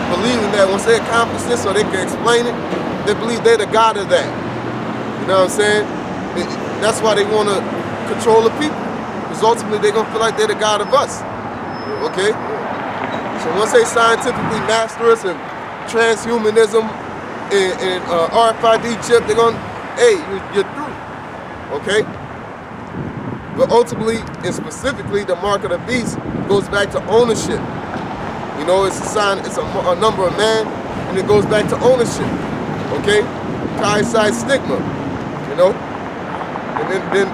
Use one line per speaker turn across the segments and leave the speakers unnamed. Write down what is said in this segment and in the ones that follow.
believing that once they accomplish this or they can explain it, they believe they're the God of that. You know what I'm saying? That's why they want to control the people. Because ultimately they're going to feel like they're the God of us. Okay? So once they scientifically master us and transhumanism and RFID chip, they're going to, hey, you're through. Okay? But ultimately and specifically, the mark of the beast goes back to ownership. You know, it's a sign, it's a number of man, and it goes back to ownership. Okay? Chi-side stigma. You know? And then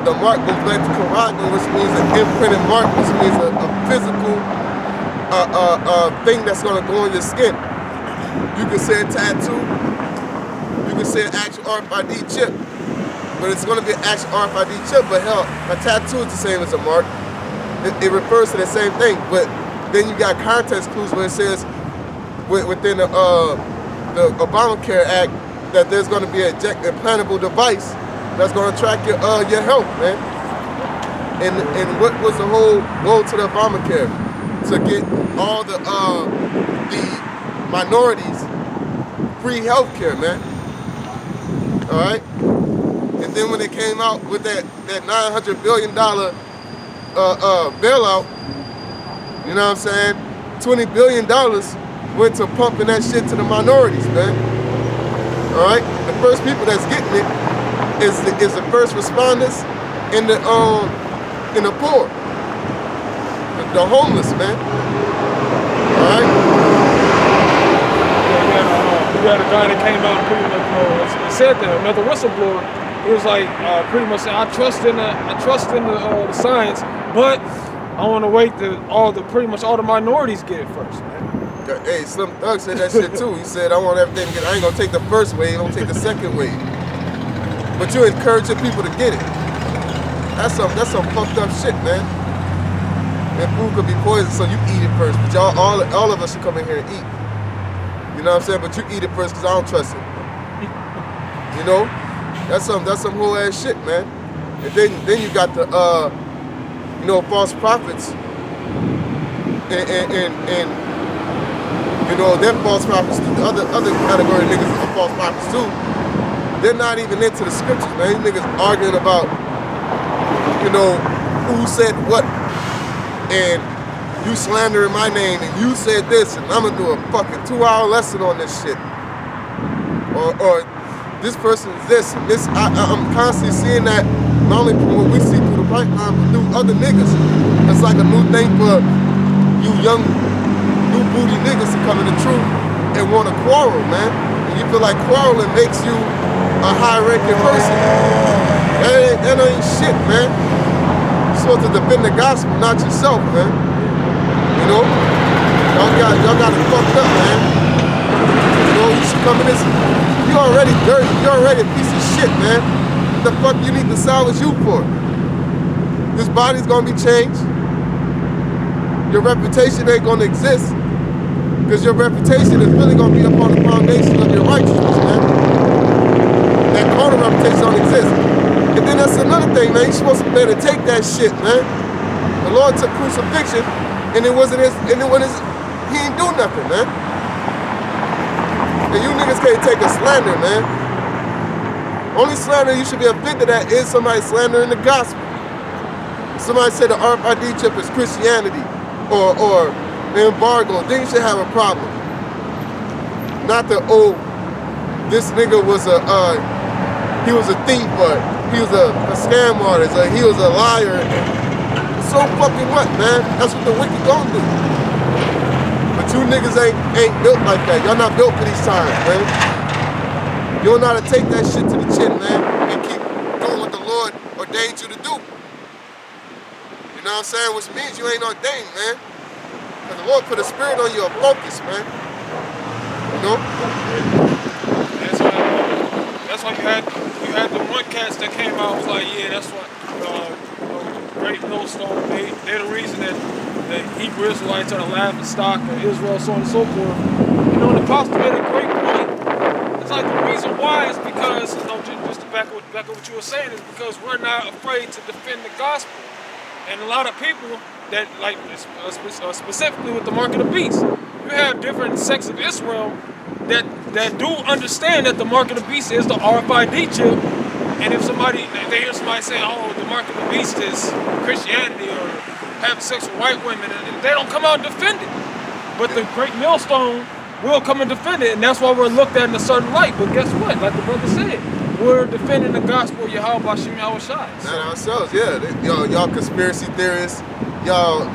the mark goes back to Karagan, which means an imprinted mark, which means a physical thing that's going to go on your skin. You can say a tattoo, you can say an actual RFID chip, but it's going to be an actual RFID chip. But hell, a tattoo is the same as a mark. It refers to the same thing, but then you got context clues where it says within the Obamacare Act that there's going to be an implantable device that's going to track your health, man. And what was the whole goal to the Obamacare? To get all the minorities free health care, man. All right? And then when they came out with that $900 billion bailout, you know what I'm saying? $20 billion went to pumping that shit to the minorities, man. All right? The first people that's getting it is the first responders and the poor, the homeless, man. All right.
You had a guy that came out and pretty much said that another whistleblower. He was like pretty much saying, I trust in the science, but I want to wait till pretty much all the minorities get it first, man.
Hey, Slim Thug said that shit too. He said, I want everything to get. I ain't gonna take the first wave. I'm gonna take the second wave. But you encourage your people to get it. That's some fucked up shit, man. And food could be poison, so you eat it first. But all of us should come in here and eat. You know what I'm saying? But you eat it first because I don't trust it. You know? That's some whole ass shit, man. And then you got the false prophets. And you know, they're false prophets too. The other category of niggas are false prophets too. They're not even into the scriptures, man. These niggas arguing about, you know, who said what, and you slandering my name, and you said this, and I'm gonna do a fucking 2-hour lesson on this shit. Or this person is this, and this. I'm constantly seeing that, not only from what we see through the pipeline, but through other niggas. It's like a new thing for you young, new booty niggas to come in the truth and want to quarrel, man. And you feel like quarreling makes you a high-ranking person. That ain't shit, man. You're supposed to defend the gospel, not yourself, man. You know? Y'all got it fucked up, man. You know, you should come in this. You already dirty. You already a piece of shit, man. What the fuck you need to salvage you for? This body's gonna be changed. Your reputation ain't gonna exist. Because your reputation is really gonna be upon the foundation of your righteousness, man. That carnal reputation don't exist. And then that's another thing, man. You're supposed to be able to take that shit, man. The Lord took crucifixion, and he ain't do nothing, man. And you niggas can't take a slander, man. Only slander you should be offended at is somebody slandering the gospel. Somebody said the RFID chip is Christianity or the embargo, then you should have a problem. Not the, this nigga was he was a thief, or he was a scam artist, or he was a liar. So fucking what, man? That's what the wicked gon' do. But you niggas ain't built like that. Y'all not built for these times, man. You don't know how to take that shit to the chin, man, and keep doing what the Lord ordained you to do. You know what I'm saying? Which means you ain't ordained, man. Because the Lord put a spirit on you, a focus, man. You know?
That's why you had the one cats that came out was like, yeah, that's what Great Millstone, they're the reason that the Hebrew Israelites are the laughing stock of Israel, so on and so forth. You know, and the pastor made a great point. It's like the reason why is because, you know, just to back up what you were saying, is because we're not afraid to defend the gospel. And a lot of people, that like specifically with the mark of the beast. You have different sects of Israel that do understand that the mark of the beast is the RFID chip. And if they hear somebody say, oh, the mark of the beast is Christianity or having sex with white women, and they don't come out and defend it. But the great millstone will come and defend it, and that's why we're looked at in a certain light. But guess what? Like the brother said, we're defending the gospel of Yahweh Bashim Yahweh Shai.
Not ourselves, yeah. Y'all conspiracy theorists, y'all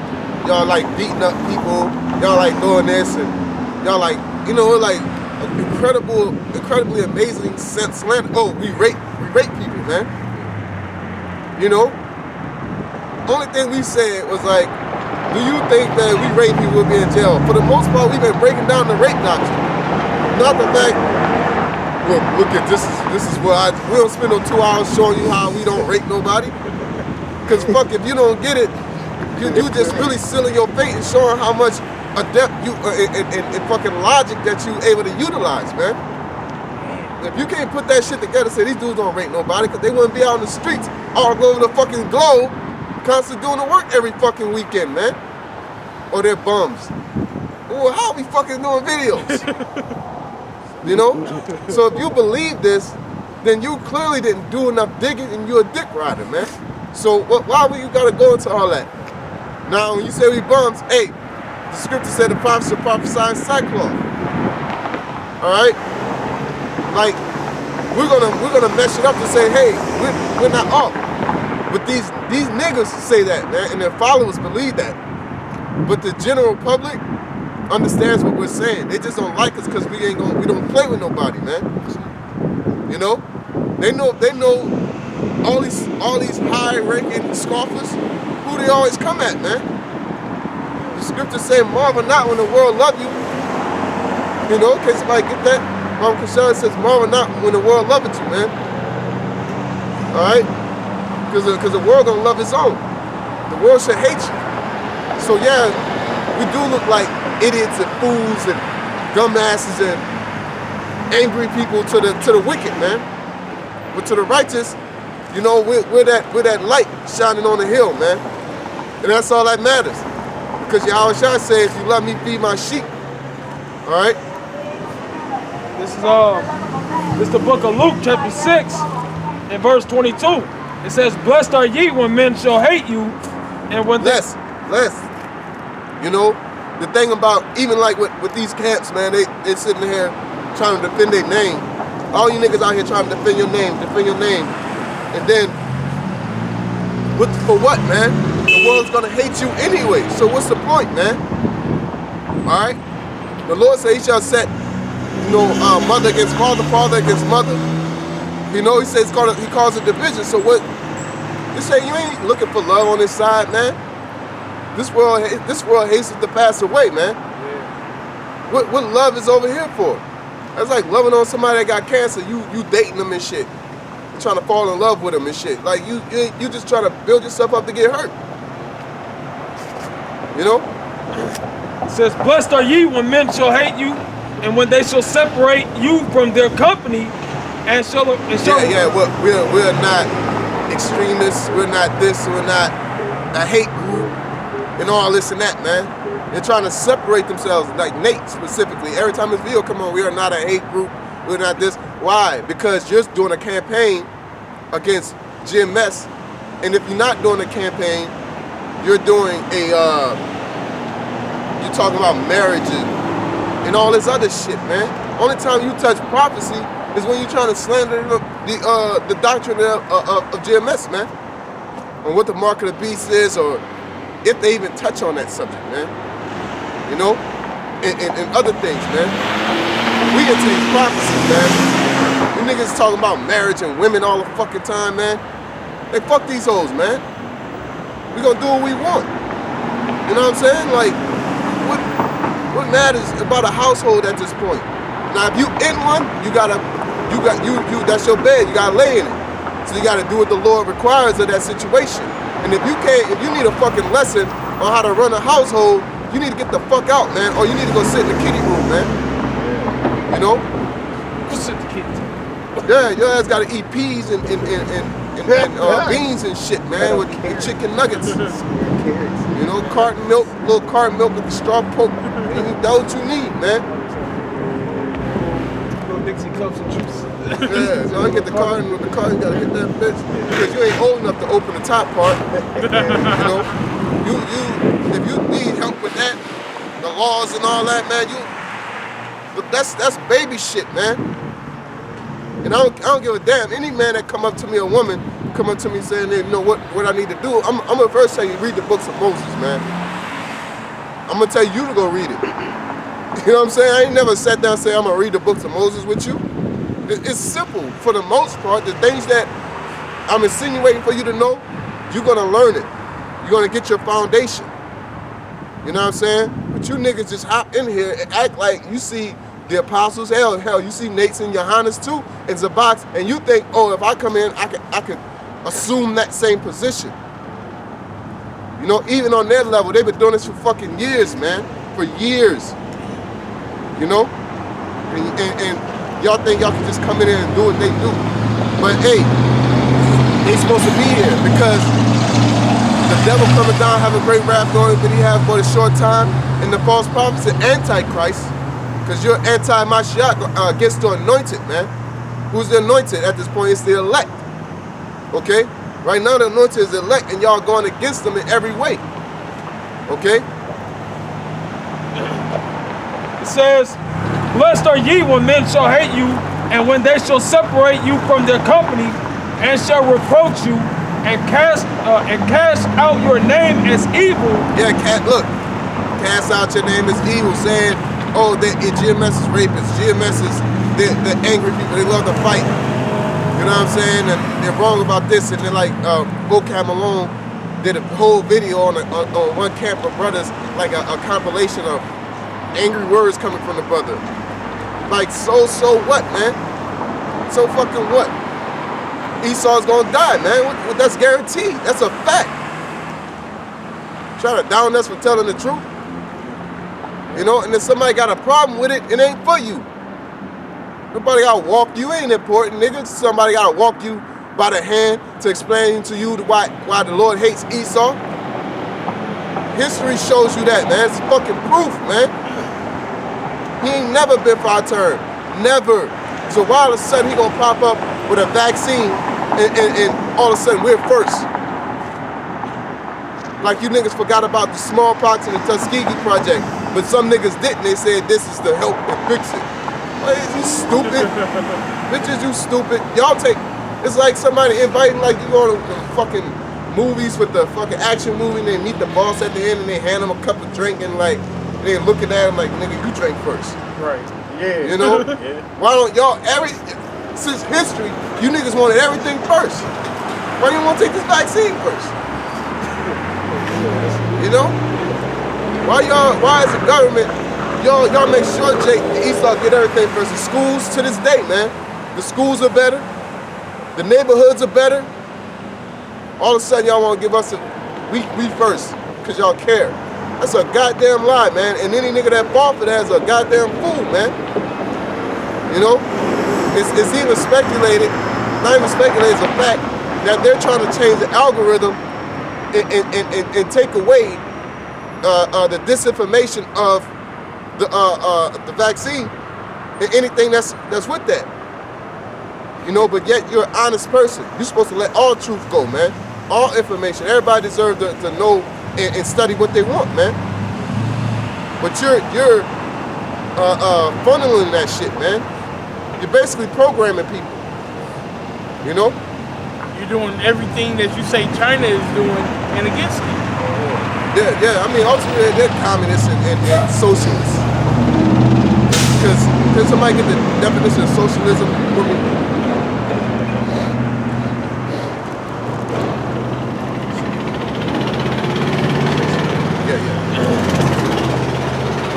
like beating up people, y'all like doing this, and y'all like, you know, like incredibly amazing slander. Oh, we rape people, man. You know? Only thing we said was like, do you think that we rape people will be in jail? For the most part, we've been breaking down the rape doctrine. Not the fact, well, look at this is where we don't spend no 2 hours showing you how we don't rape nobody. Cause fuck, if you don't get it, you just really sealing your fate and showing how much adept you and fucking logic that you able to utilize, man. If you can't put that shit together, say these dudes don't rape nobody, cause they wouldn't be out in the streets all over the fucking globe, constantly doing the work every fucking weekend, man. Or they're bums. Well, how are we fucking doing videos? You know? So if you believe this, then you clearly didn't do enough digging and you're a dick rider, man. So why would you gotta go into all that? Now, when you say we bums, hey, the scripture said the prophets should prophesy in sackcloth. All right? Like, we're gonna mess it up to say, hey, we're not off. But these niggas say that, man, and their followers believe that. But the general public understands what we're saying. They just don't like us because we don't play with nobody, man. You know? They know all these high-ranking scoffers, who they always come at, man. The scripture say, marvel not when the world love you. You know, in case somebody get that. Mama Kashana says, marvel not when the world loveth you, man. All right? Because the world gonna love its own. The world should hate you. So yeah, we do look like idiots and fools and dumbasses and angry people to the wicked, man. But to the righteous, you know, we're that light shining on the hill, man. And that's all that matters. Because Yahweh Shai says, if you love me, feed my sheep. All right?
This is the book of Luke, chapter 6, and verse 22. It says, blessed are ye when men shall hate you, and when
less. You know, the thing about, even like with these camps, man, they sitting here trying to defend their name. All you niggas out here trying to defend your name. And then, for what, man? The world's gonna hate you anyway, so what's the point, man? All right? The Lord said he shall set, you know, mother against father, father against mother. You know, he says he calls it division. So what? You say you ain't looking for love on this side, man. This world hastens to pass away, man. Yeah. What love is over here for? That's like loving on somebody that got cancer. You dating them and shit. You're trying to fall in love with them and shit. Like you just trying to build yourself up to get hurt. You know?
It says, blessed are ye when men shall hate you, and when they shall separate you from their company, and shall
yeah. We're not extremists. We're not this. We're not a hate group and all this and that, man. They're trying to separate themselves, like Nate specifically. Every time this video come on, we are not a hate group. We're not this. Why? Because you're doing a campaign against GMS, and if you're not doing a campaign, you're doing you're talking about marriage and all this other shit, man. Only time you touch prophecy is when you're trying to slander the doctrine of GMS, man. On what the mark of the beast is, or if they even touch on that subject, man. You know? And other things, man. We into these prophecies, man. You niggas talking about marriage and women all the fucking time, man. Hey, fuck these hoes, man. We gonna do what we want. You know what I'm saying? Like, what matters about a household at this point? Now, if you in one, that's your bed. You gotta lay in it. So you gotta do what the Lord requires of that situation. And if you need a fucking lesson on how to run a household, you need to get the fuck out, man, or you need to go sit in the kiddie room, man. You know?
Go sit in the kiddie room.
Yeah, your ass gotta eat peas and beans and shit, man, with chicken nuggets. You know, carton milk, little carton milk with the straw poke. That's what you need, man.
Little Dixie cups of juice.
Yeah, so I get the carton with the carton, you gotta hit that bitch. Because you ain't old enough to open the top part. You know, if you need help with that, the laws and all that, man, but that's baby shit, man. And I don't give a damn. Any man that come up to me, a woman, come up to me saying, you know what I need to do, I'm gonna first tell you, read the books of Moses, man. I'm gonna tell you to go read it. You know what I'm saying? I ain't never sat down and say I'm gonna read the books of Moses with you. It's simple for the most part. The things that I'm insinuating for you to know, you're gonna learn it. You're gonna get your foundation. You know what I'm saying? But you niggas just hop in here and act like you see the apostles, hell, you see Nates and Johannes too, in Zabox, and you think, oh, if I come in, I could assume that same position. You know, even on their level, they've been doing this for fucking years, man. For years. You know? And y'all think y'all can just come in here and do what they do. But hey, they supposed to be here because the devil coming down, have a great rap going that he have for a short time, and the false prophets and antichrist, because you're anti-Mashiach against the anointed, man. Who's the anointed at this point? It's the elect. Okay? Right now the anointed is the elect, and y'all going against them in every way. Okay?
It says, blessed are ye when men shall hate you, and when they shall separate you from their company, and shall reproach you, and cast out your name as evil.
Yeah, look, cast out your name as evil, saying, oh, GMS is rapists, GMS is the angry people, they love to fight. You know what I'm saying? And they're wrong about this, and they're like, Vocab Malone did a whole video on one camp of brothers, like a compilation of angry words coming from the brother. Like, so what, man? So fucking what? Esau's gonna die, man. That's guaranteed. That's a fact. Trying to down us for telling the truth. You know, and if somebody got a problem with it, it ain't for you. Nobody gotta walk you. Ain't important, nigga. Somebody gotta walk you by the hand to explain to you why the Lord hates Esau. History shows you that, man. It's fucking proof, man. He ain't never been for our turn. Never. So why all of a sudden he gonna pop up with a vaccine and all of a sudden we're first? Like you niggas forgot about the smallpox and the Tuskegee Project, but some niggas didn't. They said this is to help and fix it. What is you stupid? Bitches, you stupid. Y'all it's like somebody inviting, like you go to the fucking movies with the fucking action movie and they meet the boss at the end and they hand him a cup of drink and like, they looking at him like, nigga, you drink first.
Right. Yeah.
You know?
Yeah.
Why don't y'all, since history, you niggas wanted everything first. Why do you want to take this vaccine first? You know? Why as a government, y'all make sure Esau get everything first. The schools to this day, man. The schools are better. The neighborhoods are better. All of a sudden y'all want to give us we first, because y'all care. That's a goddamn lie, man. And any nigga that fall for that is a goddamn fool, man. You know? It's even speculated, not even speculated, it's a fact that they're trying to change the algorithm and take away the disinformation of the vaccine and anything that's with that. You know, but yet you're an honest person. You're supposed to let all truth go, man. All information. Everybody deserves to know and study what they want, man. But you're funneling that shit, man. You're basically programming people. You know?
You're doing everything that you say China is doing and against it.
Yeah. I mean, ultimately they're communists and socialists. Because can somebody get the definition of socialism for me?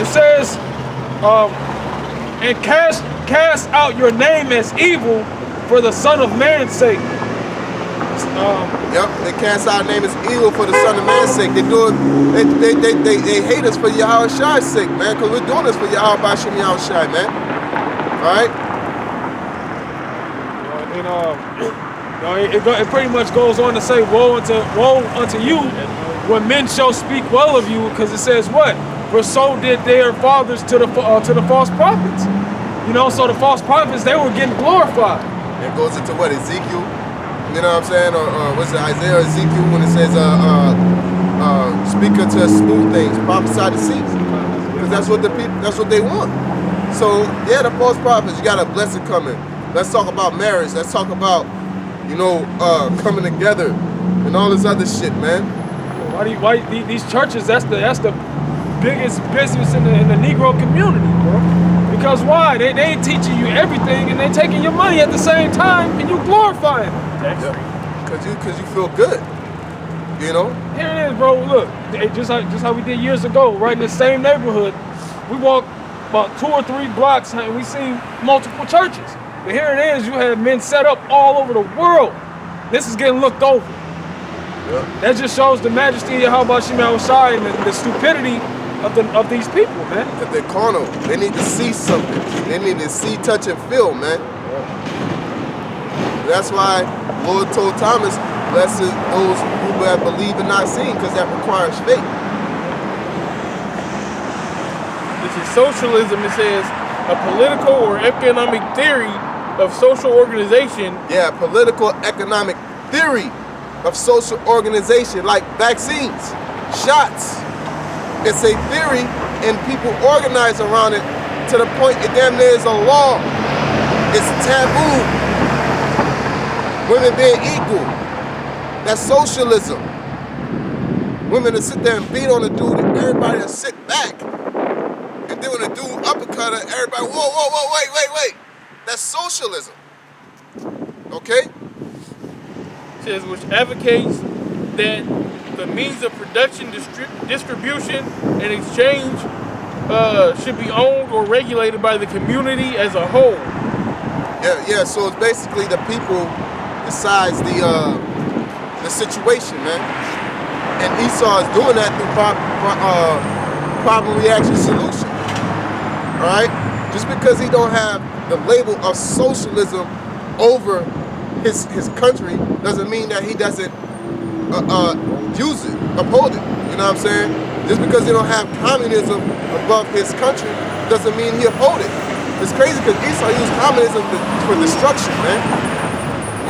It says, and cast out your name as evil for the Son of Man's sake.
Yep, they cast our name as evil for the Son of Man's sake. They do it. They hate us for Yahweh Shai's sake, man. Because we're doing this for Yahweh Bashim Yahweh Shai, man. All right.
know, it pretty much goes on to say, woe unto you when men shall speak well of you, because it says what? For so did their fathers to the false prophets. You know, so the false prophets, they were getting glorified.
It goes into what, Ezekiel? You know what I'm saying? Or what's it, Isaiah or Ezekiel, when it says, speak unto smooth things, prophesy to cease. Because that's what the people, that's what they want. So yeah, the false prophets, you got a blessing coming. Let's talk about marriage. Let's talk about, you know, coming together and all this other shit, man.
Why these churches? That's the biggest business in the Negro community, bro. Because why? They ain't teaching you everything, and they taking your money at the same time, and you glorifying them.
Yeah. Cause you feel good, you know.
Here it is, bro. Look, just how we did years ago, right in the same neighborhood. We walked about 2 or 3 blocks, and we seen multiple churches. But here it is, you have men set up all over the world. This is getting looked over.
Yeah.
That just shows the majesty of Yahweh Shema Shai and the stupidity of these people, man.
That they're carnal. They need to see something. They need to see, touch, and feel, man. That's why Lord told Thomas, blessed those who have believed and not seen, because that requires faith.
This is socialism. It says a political or economic theory of social organization.
Yeah, political economic theory of social organization, like vaccines, shots. It's a theory, and people organize around it to the point it damn near is a law. It's taboo. Women being equal. That's socialism. Women to sit there and beat on the dude, and everybody will sit back. And then when the dude uppercut her, everybody, whoa, wait. That's socialism. Okay?
It says which advocates that the means of production, distribution, and exchange should be owned or regulated by the community as a whole.
Yeah. So it's basically the people decides the situation, man. And Esau is doing that through problem reaction solution. All right? Just because he don't have the label of socialism over his country doesn't mean that he doesn't use it, uphold it. You know what I'm saying? Just because they don't have communism above his country doesn't mean he uphold it. It's crazy because Esau used communism for destruction, man.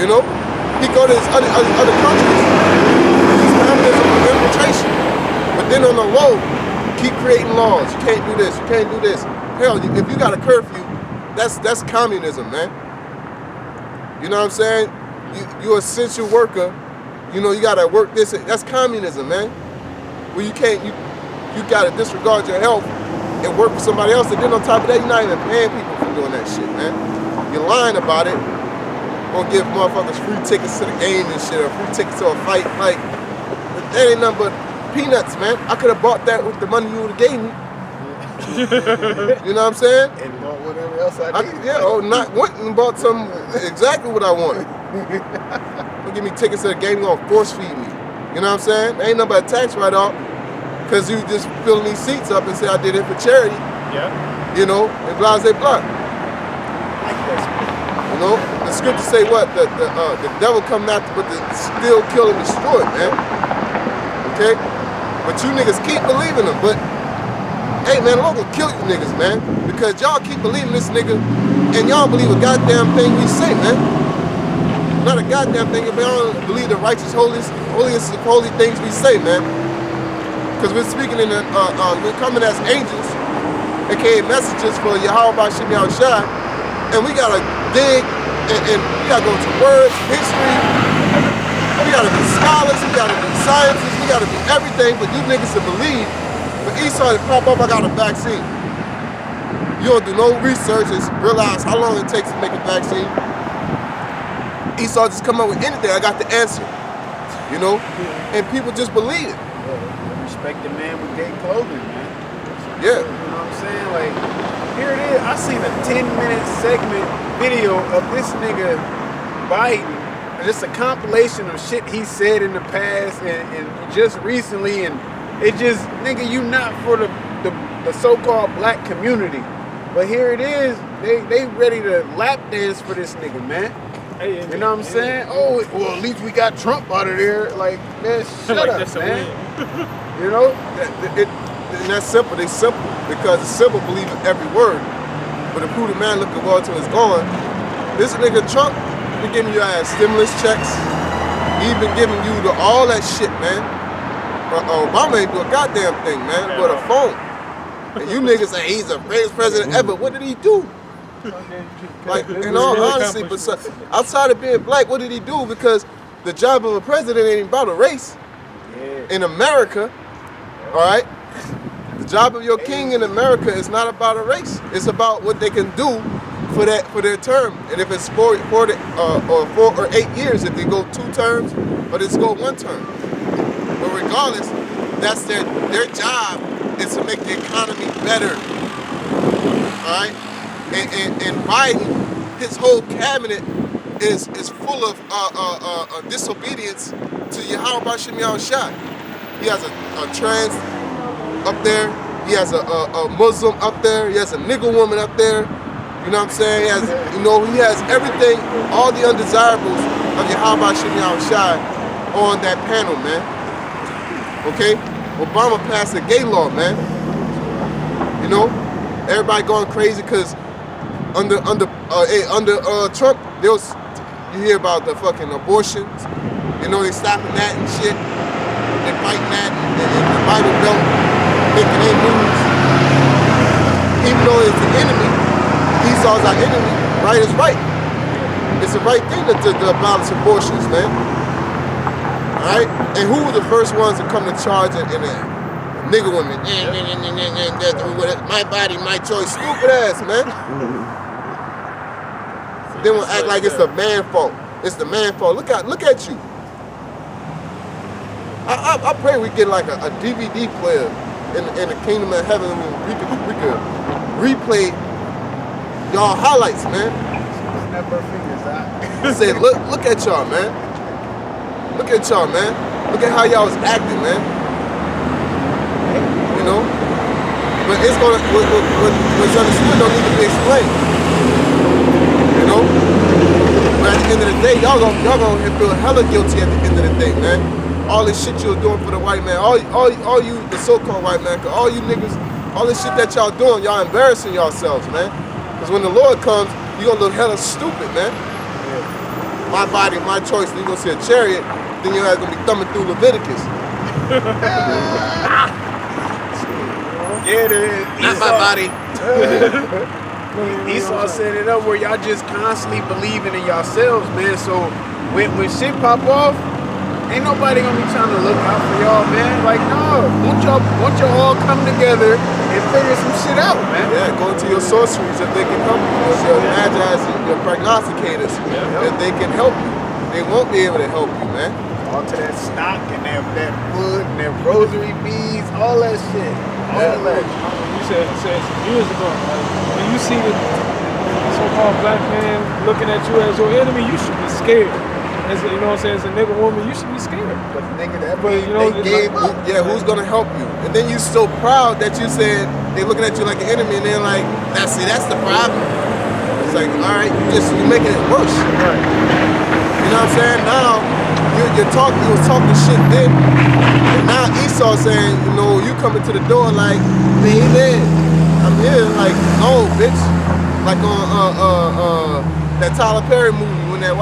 You know? He go to his other countries, use communism for infiltration. But then on the low, keep creating laws. You can't do this, you can't do this. Hell, if you got a curfew, that's communism, man. You know what I'm saying? You're an essential worker. You know, you gotta work this. That's communism, man. Well, you can't. You gotta disregard your health and work for somebody else. And then on top of that, you're not even paying people for doing that shit, man. You're lying about it. Gonna give motherfuckers free tickets to the game and shit, or free tickets to a fight. Like, that ain't nothing but peanuts, man. I could have bought that with the money you would have gave me. You know what I'm saying?
And bought whatever else I needed.
Went and bought exactly what I wanted. Don't give me tickets to the game, you gonna force feed me. You know what I'm saying? Ain't nothing but a tax write-off, because you just filling these seats up and say I did it for charity.
Yeah.
You know, and blah, blah. You know, the scriptures say what? The devil come after, but to steal, kill, and destroy, man. Okay? But you niggas keep believing them, but hey, man, I'm gonna kill you niggas, man. Because y'all keep believing this nigga, and y'all believe a goddamn thing we say, man. Not a goddamn thing, but y'all don't believe the righteous, holiest of holy things we say, man. Because we're speaking in we're coming as angels, aka messengers for Yahweh Shem Yahushua, and we gotta dig, and we gotta go to words, history, we gotta be scholars, we gotta be scientists, we gotta be everything, but you niggas to believe. But Esau to pop up, I got a vaccine. You don't do no research and realize how long it takes to make a vaccine. Esau just come up with anything, I got the answer. You know? And people just believe it.
Yeah, respect the man with gay clothing, man.
Yeah.
You know what I'm saying? Like, here it is. I seen a 10-minute segment video of this nigga Biden. Just a compilation of shit he said in the past and just recently, and it just, nigga, you not for the so-called black community. But here it is, they ready to lap dance for this nigga, man. You know what I'm saying? Oh, well, at least we got Trump out of there. Like, man, shut
Like,
up,
that's a
man.
win.
You know?
And that's simple. They simple because the simple believe in every word. But the prudent man looking well to his going. This nigga Trump been giving your ass stimulus checks. He been giving you all that shit, man. Obama ain't do a goddamn thing, man, but a phone. And you niggas say he's the greatest president ever. What did he do? Like, in all honesty, but outside of being black, what did he do? Because the job of a president ain't about a race. In America, all right? The job of your king in America is not about a race. It's about what they can do for their term. And if it's 4 or 8 years, if they go 2 terms, or they just go 1 term. But regardless, that's their job is to make the economy better. All right? And Biden, his whole cabinet is full of disobedience to Yahweh Shem Shah. He has a trans up there. He has a Muslim up there. He has a nigger woman up there. You know what I'm saying? He has, he has everything, all the undesirables of Yahweh Shem Shah on that panel, man. Okay? Obama passed a gay law, man. You know? Everybody going crazy because under Trump, you hear about the fucking abortions. They stopping that and shit. They fighting that and the Bible Belt making their moves. Even though it's the enemy, Esau's our enemy. Right is right. It's the right thing to abolish abortions, man. All right. And who were the first ones to come to charge in there? Nigger women. My body, my choice. Stupid ass, man. They will act like it's the man fault. It's the man fault. Look at you. I pray we get like a DVD player in the kingdom of heaven. We could replay y'all highlights, man.
Snap our fingers out.
Say, look at y'all, man. Look at y'all, man. Look at how y'all was acting, man. But it's gonna what's understood don't need to be explained. But at the end of the day, y'all gonna feel hella guilty at the end of the day, man. All this shit you're doing for the white man, all you the so-called white man, all you niggas, all this shit that y'all doing, y'all embarrassing yourselves, man. Because when the Lord comes, you gonna look hella stupid, man. My body, my choice. Then you gonna see a chariot, then your ass gonna be thumbing through Leviticus.
Yeah, it is.
Not my body.
Esau set it up where y'all just constantly believing in yourselves, man. So when shit pop off, ain't nobody gonna be trying to look out for y'all, man. Like, no, won't y'all all come together and figure some shit out, man?
Yeah, go to your sorceries if they can help you. Your magi's, your prognosticators, if they can help you. They won't be able to help you, man.
All to that stock and that wood and that rosary beads, all that shit. All that.
You said some years ago, when you see the so-called black man looking at you as your enemy, you should be scared. As a, as a nigga woman, you should be scared.
But nigga, that
But
they gave up.
Yeah, who's gonna help you? And then you so proud that you said they're looking at you like an enemy, and they're like, that's the problem. It's like, all right, you're making it worse.
Right.
You know what I'm saying? Now you was talking shit then, and now Esau saying, you coming to the door like, baby, I'm here. Like, no, bitch. Like on that Tyler Perry movie when that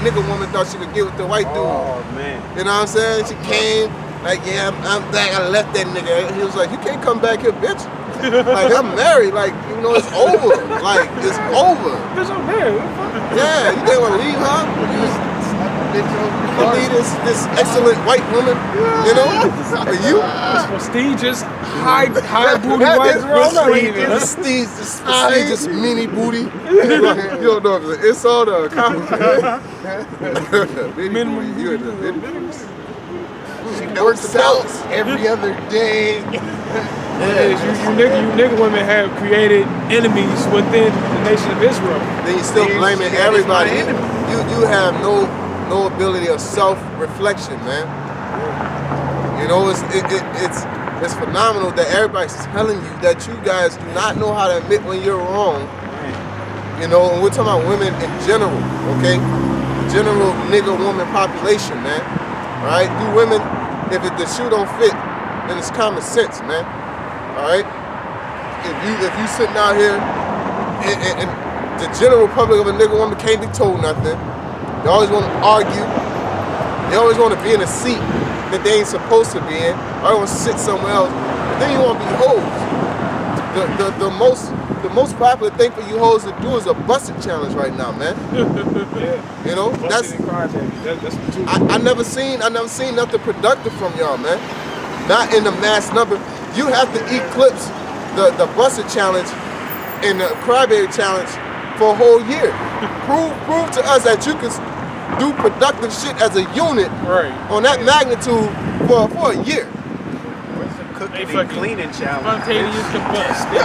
nigga woman thought she could get with the white dude.
Oh man.
You know what I'm saying? She came like, yeah, I'm back. I left that nigga. He was like, you can't come back here, bitch. Like, I'm married. Like, it's over. Like, it's over.
Bitch, I'm married.
Yeah, you didn't want to leave, huh? You leave this excellent white woman, for you?
This prestigious, high booty white girl. I'm not leaving.
This prestigious mini booty. You don't know if it's all the compliment. Mini booty. You in the mini booty.
She works out every other day.
You nigga women have created enemies within the nation of Israel.
Then you still blaming everybody. You have no ability of self-reflection, man. It's phenomenal that everybody's telling you that you guys do not know how to admit when you're wrong. You know, and we're talking about women in general, okay? General nigga woman population, man. All right, you women, if the shoe don't fit, then it's common sense, man. All right, if you sitting out here and the general public of a nigga woman can't be told nothing, they always want to argue. They always want to be in a seat that they ain't supposed to be in. Or they want to sit somewhere else. But then you want to be hoes. The most popular thing for you hoes to do is a busted challenge right now, man.
Yeah.
You know,
That's the two.
I never seen nothing productive from y'all, man. Not in the mass number. You have to eclipse the busted challenge and the crybaby challenge for a whole year. Prove to us that you can do productive shit as a unit on that magnitude for a year.
Cooking and cleaning challenge.
Spontaneous combust. Shit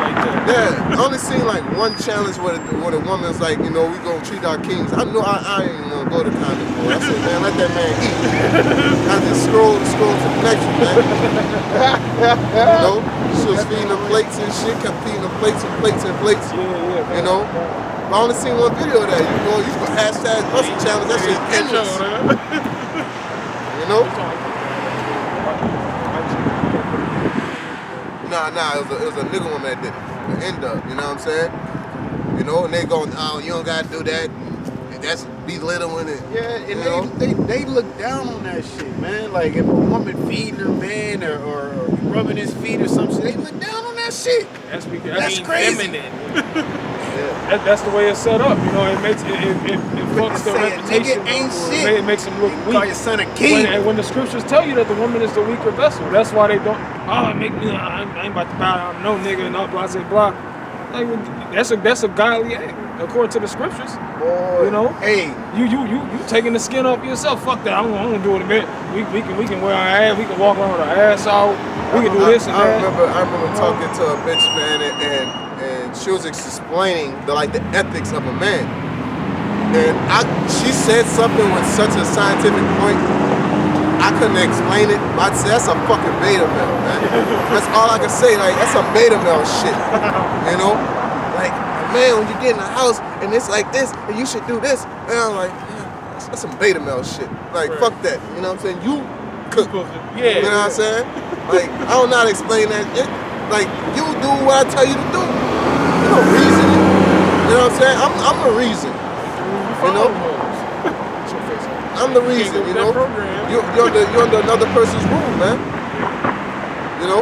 like that.
Yeah, I only seen like one challenge where a woman's like, you know, we gonna treat our kings. I know I ain't gonna go to condoms, boy. I said, man, let that man eat. I just scroll to the next one, man. You know, she was feeding them plates and shit, kept feeding them plates and plates and plates.
Yeah.
You know, but I only seen one video of that. You go hashtag busting challenge. That shit endless. You know. Nah, it was a nigga woman that did it. The end up, you know what I'm saying? You know, and they going, oh, you don't gotta do that. That's belittling it.
Yeah, and they look down on that shit, man. Like if a woman feeding her man or rubbing his feet or some shit, they look down on that shit.
That's because
That's crazy.
feminine.
That's the way it's set up. You know, it fucks their
Say a
reputation.
nigga ain't shit.
It makes them look
Call your
weak.
son a king.
When the scriptures tell you that the woman is the weaker vessel, that's why they don't. I ain't about to bow down to no nigga and blah blah blah. Like, that's a godly act according to the scriptures.
Boy,
you know,
hey,
you taking the skin off yourself. Fuck that. I'm gonna do it a bit. We can wear our ass. We can walk around with our ass out. We can do this and that.
I remember talking to a bitch, man, and she was explaining the ethics of a man. And she said something with such a scientific point, I couldn't explain it. I'd say that's a fucking beta male, man. That's all I can say. Like, that's some beta male shit. You know? Like, man, when you get in the house and it's like this, and you should do this. And I'm like, yeah, that's some beta male shit. Like, fuck that. You know what I'm saying? You cook.
Yeah.
You know what I'm saying? Like, I don't know how to explain that shit. Like, you do what I tell you to do. You don't reason it. You know what I'm saying? I'm the reason. You know? I'm the reason, you know? You're under another person's rule, man. You know?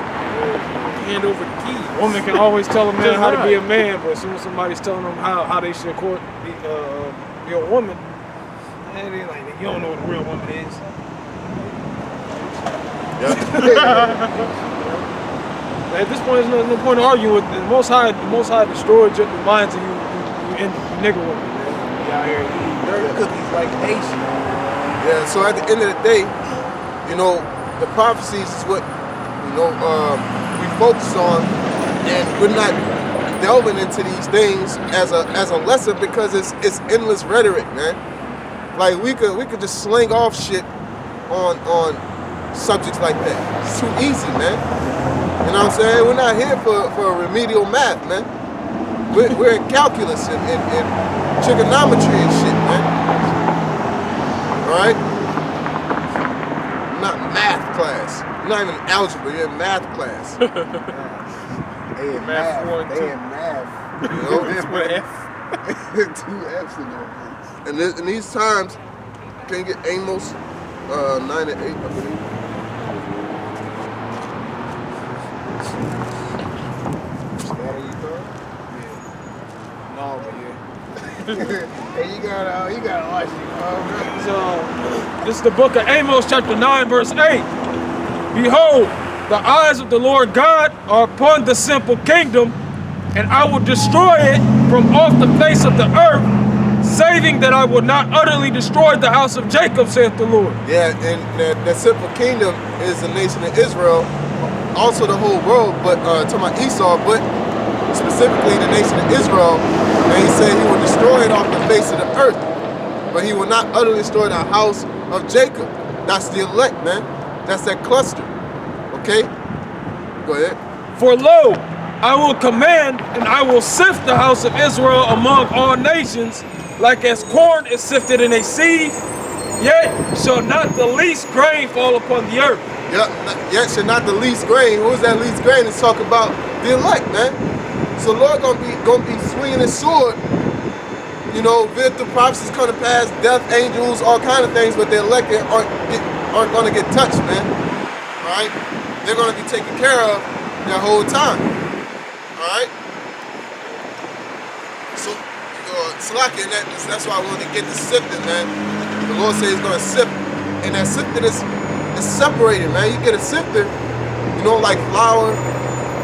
Hand over the key.
A woman can always tell a man how to be a man, but as soon as somebody's telling them how they should be a woman, and they like, you don't know what a real woman is. At this point, there's no point in arguing with the Most High. The Most High destroyed the minds of you nigga women.
out here eating dirty cookies like Asian.
Yeah, so at the end of the day, you know, the prophecies is what, you know, we focus on, and we're not delving into these things as a lesson because it's endless rhetoric, man. Like we could just sling off shit on subjects like that. It's too easy, man. You know what I'm saying? We're not here for remedial math, man. We're in calculus and trigonometry and shit, man. Alright? Not math class. You're not even in algebra, you're in math class.
They in
Math
math.
one,
They
two.
in math.
You know?
It's with F.
2 F's in there.
And in these times, can you get Amos 9 and 8, I believe?
No, but yeah.
Hey, you gotta watch it.
So, this is the book of Amos, chapter 9, verse 8. Behold, the eyes of the Lord God are upon the simple kingdom, and I will destroy it from off the face of the earth, saving that I will not utterly destroy the house of Jacob, saith the Lord.
Yeah, and the simple kingdom is the nation of Israel, also the whole world, but talking about Esau, but specifically the nation of Israel. And he said he will destroy it off the face of the earth, but he will not utterly destroy the house of Jacob. That's the elect, man. That's that cluster. Okay? Go ahead.
For lo, I will command and I will sift the house of Israel among all nations, like as corn is sifted in a sieve, yet shall not the least grain fall upon the earth.
Yet shall not the least grain. What was that least grain? It's talking about the elect, man. So Lord gonna be swinging his sword. You know, the prophecies come to pass, death, angels, all kind of things, but the elect aren't gonna get touched, man. All right, they're gonna be taken care of their whole time. All right. So, Salaki, and that's why I wanted to get the sifting, man. The Lord says he's gonna sift, and that sifting is separated, man. You get a sifter, you know, like flour.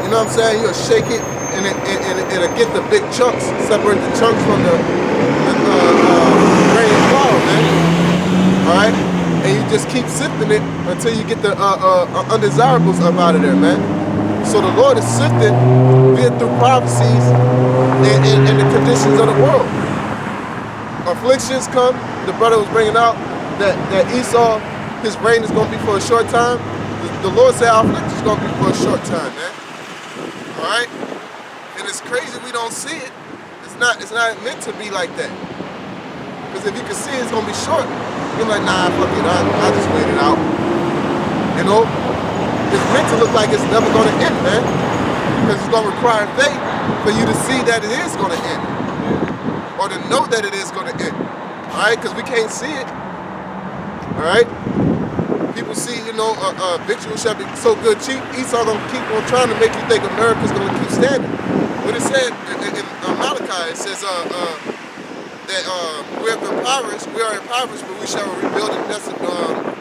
You know what I'm saying? You'll shake it, and it'll get the big chunks, separate the chunks from the grain of flour, man. All right, and you just keep sifting it until you get the undesirables up out of there, man. So the Lord is sifting via through prophecies and the conditions of the world. Afflictions come. The brother was bringing out that Esau, his reign is going to be for a short time. The Lord said our affliction is going to be for a short time, man. All right, and it's crazy we don't see it. It's not meant to be like that. Because if you can see it's gonna be short, you're like, nah, fuck it, I'll just wait it out. You know, it's meant to look like it's never gonna end, man. Because it's gonna require faith for you to see that it is gonna end, or to know that it is gonna end. All right, because we can't see it. All right. People see, you know, victual shall be so good cheap. Esau gonna keep on trying to make you think America's gonna keep standing. But it said in Malachi, it says that we are impoverished, but we shall rebuild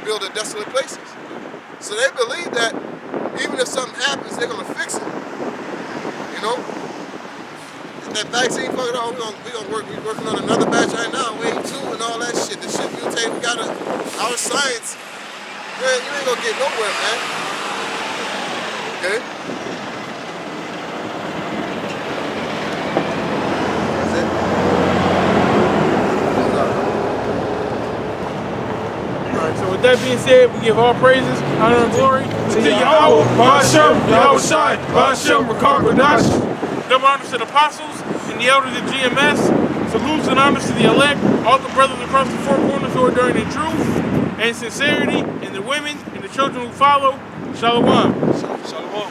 build the desolate places. So they believe that even if something happens, they're gonna fix it. You know, that vaccine fucking on, we're working on another batch right now, wave 2 and all that shit. The shit mutate. We got our science. Man, you ain't gonna get nowhere, man. Okay? That's it.
Alright, so with that being said, we give all praises, honor, and glory to Yahweh,
Ba'ashem, Yahushai, Ba'ashem, Rakar,
double honors to the apostles and the elders of GMS. Salutes and honors to the elect, all the brothers across the four corners who are enduring in truth and sincerity, and the women and the children who follow. Shalom.
Shalom.